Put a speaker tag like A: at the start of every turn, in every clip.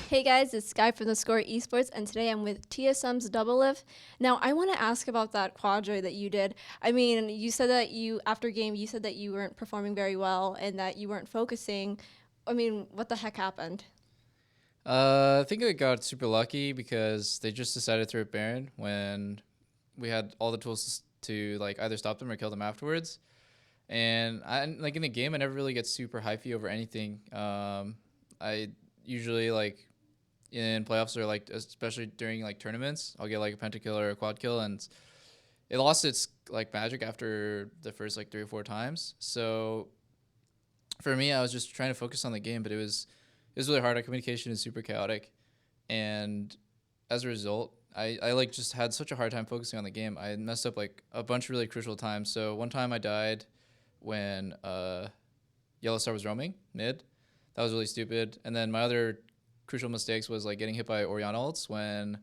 A: Hey guys, it's Sky from theScore eSports, and today I'm with TSM's Doublelift. Now, I want to ask about that quadra that you did. I mean, you said that after game, you said that you weren't performing very well and that you weren't focusing. I mean, what the heck happened?
B: I think I got super lucky because they just decided to throw it Baron when we had all the tools to like either stop them or kill them afterwards. And like in the game, I never really get super hypey over anything. I usually like in playoffs or like especially during like tournaments, I'll get like a pentakill or a quad kill, and it lost its like magic after the first like 3 or 4 times. So for me, I was just trying to focus on the game, but it was really hard. Our communication is super chaotic, and as a result, I like just had such a hard time focusing on the game. I messed up like a bunch of really crucial times. So one time I died when Yellow Star was roaming mid. That was really stupid. And then my other crucial mistakes was like getting hit by Orianna ults when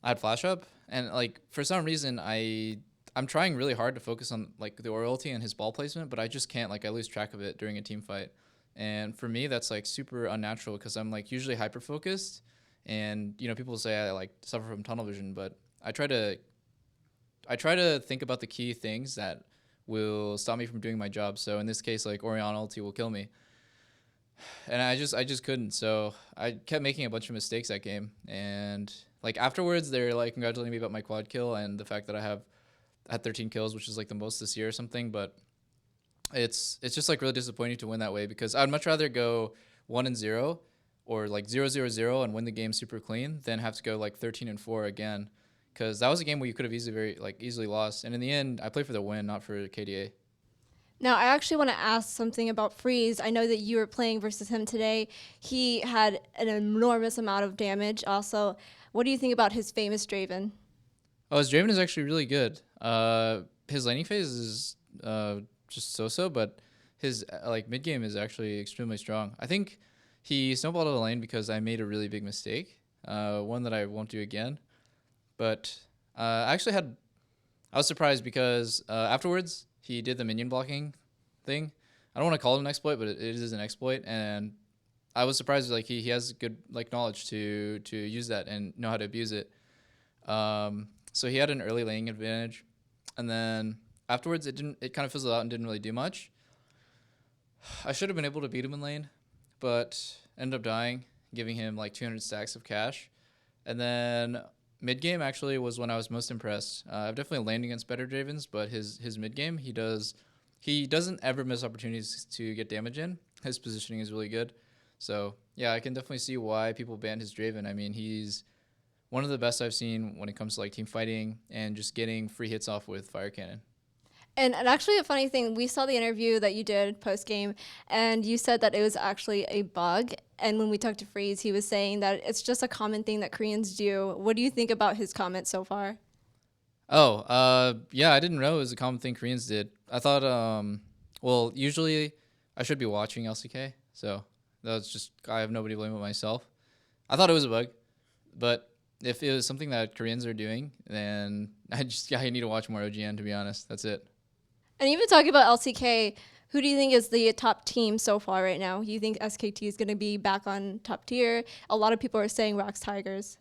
B: I had flash up, and like for some reason I'm trying really hard to focus on like the royalty and his ball placement, but I just can't. Like I lose track of it during a team fight, and for me that's like super unnatural because I'm like usually hyper focused, and people say I like suffer from tunnel vision, but I try to think about the key things that will stop me from doing my job. So in this case, like Orianna ulti will kill me, and I just couldn't. So I kept making a bunch of mistakes that game, and like afterwards they're like congratulating me about my quad kill and the fact that I have had 13 kills, which is like the most this year or something. But it's just like really disappointing to win that way because I'd much rather go 1-0 or like 0-0-0 and win the game super clean than have to go like 13-4 again. Because that was a game where you could have easily lost, and in the end, I played for the win, not for KDA.
A: Now, I actually want to ask something about Freeze. I know that you were playing versus him today. He had an enormous amount of damage. Also, what do you think about his famous Draven?
B: Oh, his Draven is actually really good. His laning phase is just so-so, but his like mid game is actually extremely strong. I think he snowballed out of the lane because I made a really big mistake, one that I won't do again. But I was surprised because afterwards he did the minion blocking thing. I don't want to call it an exploit, but it is an exploit, and I was surprised like he has good like knowledge to use that and know how to abuse it. So he had an early laning advantage, and then afterwards it kind of fizzled out and didn't really do much. I should have been able to beat him in lane, but ended up dying, giving him like 200 stacks of cash. And then mid game actually was when I was most impressed. I've definitely landed against better Dravens, but his mid game he doesn't ever miss opportunities to get damage in. His positioning is really good. So yeah, I can definitely see why people banned his Draven. I mean, he's one of the best I've seen when it comes to like team fighting and just getting free hits off with fire cannon.
A: And actually, a funny thing, we saw the interview that you did post game, and you said that it was actually a bug. And when we talked to Freeze, he was saying that it's just a common thing that Koreans do. What do you think about his comments so far?
B: Oh, yeah, I didn't know it was a common thing Koreans did. I thought, well, usually I should be watching LCK, so that was just I have nobody to blame but myself. I thought it was a bug, but if it was something that Koreans are doing, then I need to watch more OGN to be honest. That's it.
A: And even talking about LCK, who do you think is the top team so far right now? You think SKT is going to be back on top tier? A lot of people are saying Rocks Tigers.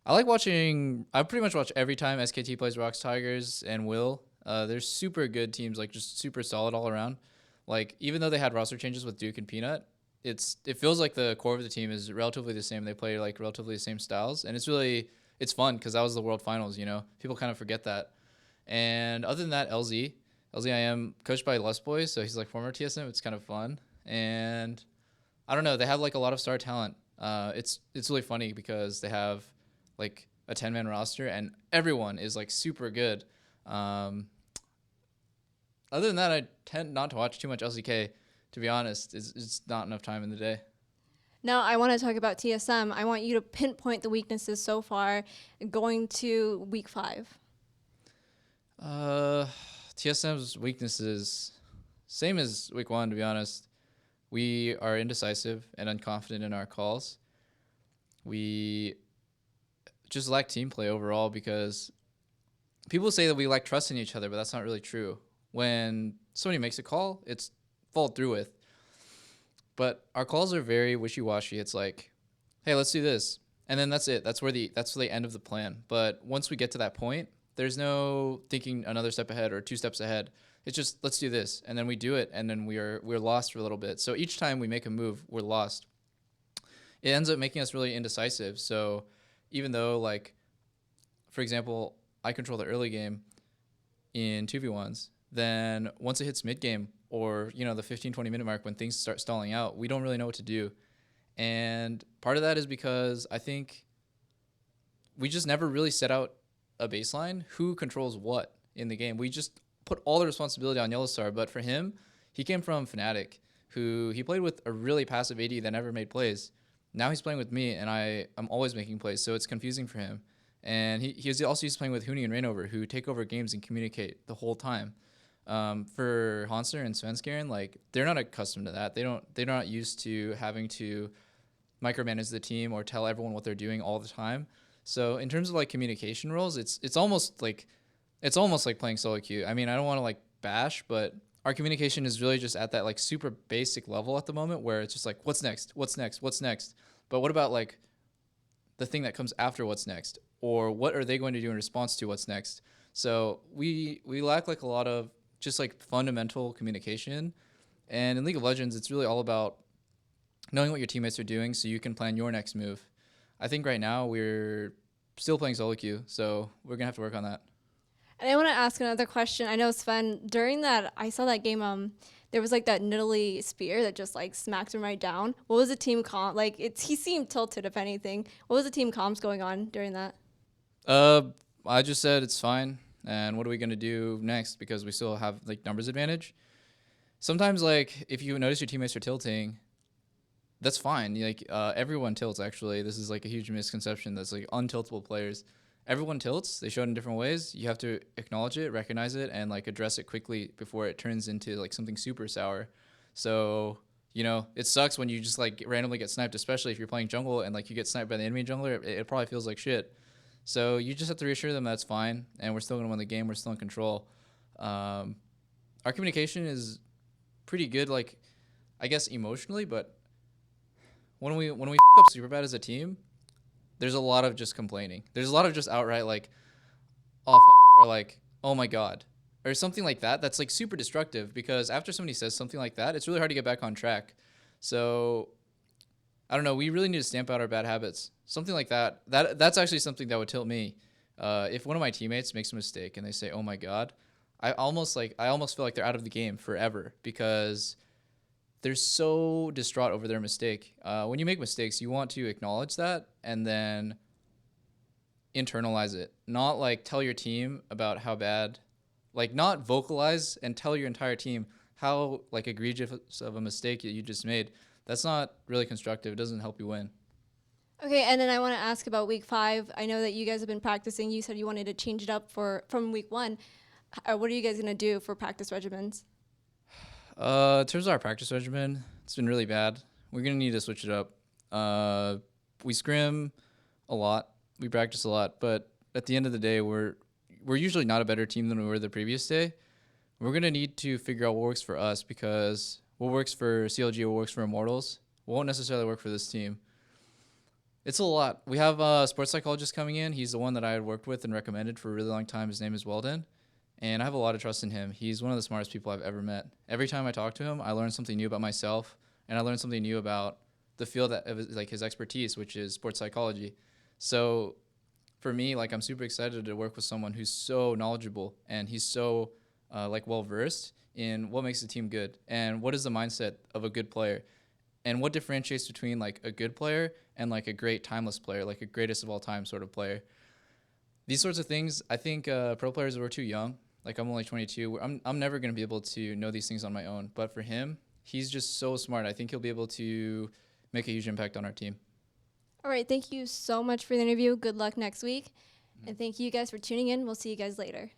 B: I like watching. I pretty much watch every time SKT plays Rocks Tigers and Will. They're super good teams, like just super solid all around. Like even though they had roster changes with Duke and Peanut, it feels like the core of the team is relatively the same. They play like relatively the same styles, and it's fun because that was the World Finals. People kind of forget that. And other than that, LZIM coached by Les Boy, so he's like former TSM. It's kind of fun, and I don't know. They have like a lot of star talent. It's really funny because they have like a 10-man roster and everyone is like super good. Um, Other than that, I tend not to watch too much LCK. To be honest, it's not enough time in the day.
A: Now, I want to talk about TSM. I want you to pinpoint the weaknesses so far going to week 5.
B: Uh, TSM's weaknesses, same as week 1. To be honest, we are indecisive and unconfident in our calls. We just lack team play overall because people say that we lack trust in each other, but that's not really true. When somebody makes a call, it's followed through with. But our calls are very wishy-washy. It's like hey, let's do this. And then that's it. That's the end of the plan. But once we get to that point, there's no thinking another step ahead or 2 steps ahead. It's just, let's do this. And then we do it, and then we're lost for a little bit. So each time we make a move, we're lost. It ends up making us really indecisive. So even though, like, for example, I control the early game in 2v1s, then once it hits mid game or, the 15, 20-minute mark when things start stalling out, we don't really know what to do. And part of that is because I think we just never really set out a baseline who controls what in the game. We just put all the responsibility on Yellowstar. But for him, he came from Fnatic, who he played with a really passive AD that never made plays. Now he's playing with me, and I'm always making plays, so it's confusing for him. And he was also used to playing with Huni and Rainover, who take over games and communicate the whole time. For Hanser and Svenskeren, like, they're not accustomed to that. They're not used to having to micromanage the team or tell everyone what they're doing all the time. So in terms of like communication roles, it's almost like playing solo queue. I mean, I don't want to like bash, but our communication is really just at that like super basic level at the moment, where it's just like, what's next? But what about like the thing that comes after what's next, or what are they going to do in response to what's next? So we lack like a lot of just like fundamental communication. And in League of Legends, it's really all about knowing what your teammates are doing so you can plan your next move. I think right now we're still playing solo queue, so we're gonna have to work on that.
A: And I want to ask another question. I know, Sven, during that, I saw that game, there was like that Nidalee spear that just like smacked him right down. What was the team comp? Like, he seemed tilted, if anything. What was the team comms going on during that?
B: I just said it's fine, and what are we gonna do next, because we still have like numbers advantage. Sometimes, like, if you notice your teammates are tilting, that's fine. Like, everyone tilts, actually. This is like a huge misconception that's like untiltable players. Everyone tilts. They show it in different ways. You have to acknowledge it, recognize it, and like address it quickly before it turns into like something super sour. So, it sucks when you just like randomly get sniped, especially if you're playing jungle and like you get sniped by the enemy jungler. It probably feels like shit. So you just have to reassure them that's fine, and we're still gonna win the game. We're still in control. Our communication is pretty good, like, I guess emotionally, but when we f up super bad as a team, there's a lot of just complaining. There's a lot of just outright like, oh, or like, oh my god, or something like that. That's like super destructive, because after somebody says something like that, it's really hard to get back on track. So I don't know. We really need to stamp out our bad habits. Something like that. That's actually something that would tilt me. If one of my teammates makes a mistake and they say, "Oh my god," I almost feel like they're out of the game forever, because they're so distraught over their mistake. When you make mistakes, you want to acknowledge that and then internalize it. Not like tell your team about how bad, like not vocalize and tell your entire team how like egregious of a mistake that you just made. That's not really constructive. It doesn't help you win.
A: Okay, and then I want to ask about week 5. I know that you guys have been practicing. You said you wanted to change it up from week 1. What are you guys going to do for practice regimens?
B: In terms of our practice regimen, it's been really bad. We're gonna need to switch it up. We scrim a lot, we practice a lot, but at the end of the day, we're usually not a better team than we were the previous day. We're gonna need to figure out what works for us, because what works for CLG, what works for Immortals, won't necessarily work for this team. It's a lot. We have a sports psychologist coming in. He's the one that I had worked with and recommended for a really long time. His name is Weldon. And I have a lot of trust in him. He's one of the smartest people I've ever met. Every time I talk to him, I learn something new about myself, and I learn something new about the field that like his expertise, which is sports psychology. So for me, like, I'm super excited to work with someone who's so knowledgeable, and he's so like well versed in what makes a team good and what is the mindset of a good player, and what differentiates between like a good player and like a great timeless player, like a greatest of all time sort of player. These sorts of things, I think pro players were too young. Like, I'm only 22. I'm never going to be able to know these things on my own. But for him, he's just so smart. I think he'll be able to make a huge impact on our team.
A: All right, thank you so much for the interview. Good luck next week. And thank you guys for tuning in. We'll see you guys later.